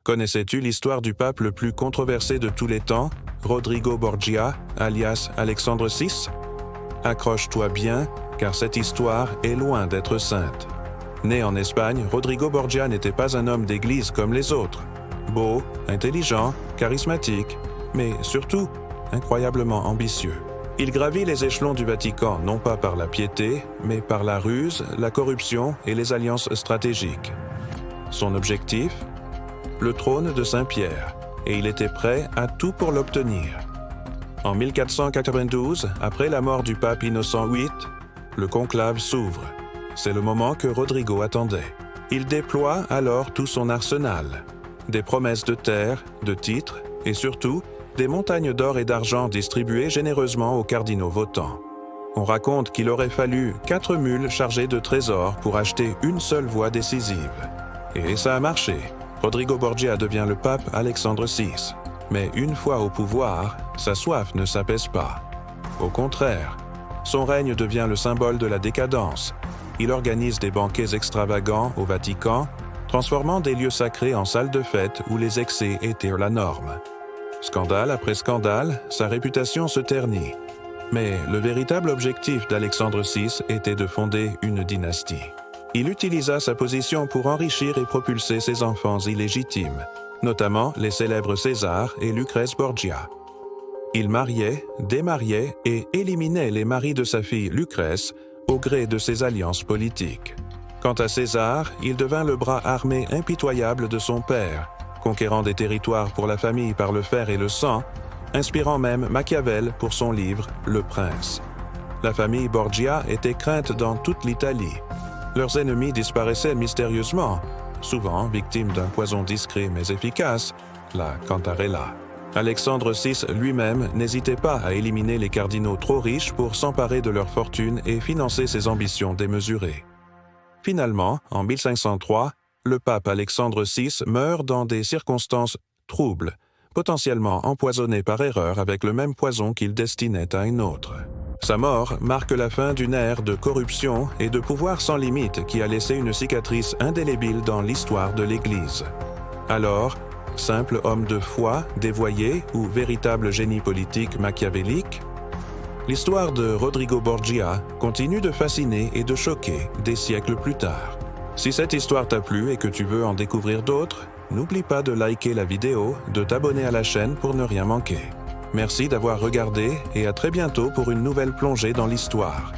Connaissais-tu l'histoire du pape le plus controversé de tous les temps, Rodrigo Borgia, alias Alexandre VI? Accroche-toi bien, car cette histoire est loin d'être sainte. Né en Espagne, Rodrigo Borgia n'était pas un homme d'église comme les autres. Beau, intelligent, charismatique, mais surtout incroyablement ambitieux. Il gravit les échelons du Vatican non pas par la piété, mais par la ruse, la corruption et les alliances stratégiques. Son objectif? Le trône de Saint-Pierre, et il était prêt à tout pour l'obtenir. En 1492, après la mort du pape Innocent VIII, le conclave s'ouvre. C'est le moment que Rodrigo attendait. Il déploie alors tout son arsenal. Des promesses de terre, de titres, et surtout, des montagnes d'or et d'argent distribuées généreusement aux cardinaux votants. On raconte qu'il aurait fallu 4 mules chargées de trésors pour acheter une seule voix décisive. Et ça a marché. Rodrigo Borgia devient le pape Alexandre VI. Mais une fois au pouvoir, sa soif ne s'apaise pas. Au contraire, son règne devient le symbole de la décadence. Il organise des banquets extravagants au Vatican, transformant des lieux sacrés en salles de fête où les excès étaient la norme. Scandale après scandale, sa réputation se ternit. Mais le véritable objectif d'Alexandre VI était de fonder une dynastie. Il utilisa sa position pour enrichir et propulser ses enfants illégitimes, notamment les célèbres César et Lucrèce Borgia. Il mariait, démariait et éliminait les maris de sa fille Lucrèce au gré de ses alliances politiques. Quant à César, il devint le bras armé impitoyable de son père, conquérant des territoires pour la famille par le fer et le sang, inspirant même Machiavel pour son livre « Le Prince ». La famille Borgia était crainte dans toute l'Italie. Leurs ennemis disparaissaient mystérieusement, souvent victimes d'un poison discret mais efficace, la cantarella. Alexandre VI lui-même n'hésitait pas à éliminer les cardinaux trop riches pour s'emparer de leur fortune et financer ses ambitions démesurées. Finalement, en 1503, le pape Alexandre VI meurt dans des circonstances troubles, potentiellement empoisonné par erreur avec le même poison qu'il destinait à une autre. Sa mort marque la fin d'une ère de corruption et de pouvoir sans limite qui a laissé une cicatrice indélébile dans l'histoire de l'Église. Alors, simple homme de foi, dévoyé ou véritable génie politique machiavélique? L'histoire de Rodrigo Borgia continue de fasciner et de choquer des siècles plus tard. Si cette histoire t'a plu et que tu veux en découvrir d'autres, n'oublie pas de liker la vidéo, de t'abonner à la chaîne pour ne rien manquer. Merci d'avoir regardé et à très bientôt pour une nouvelle plongée dans l'histoire.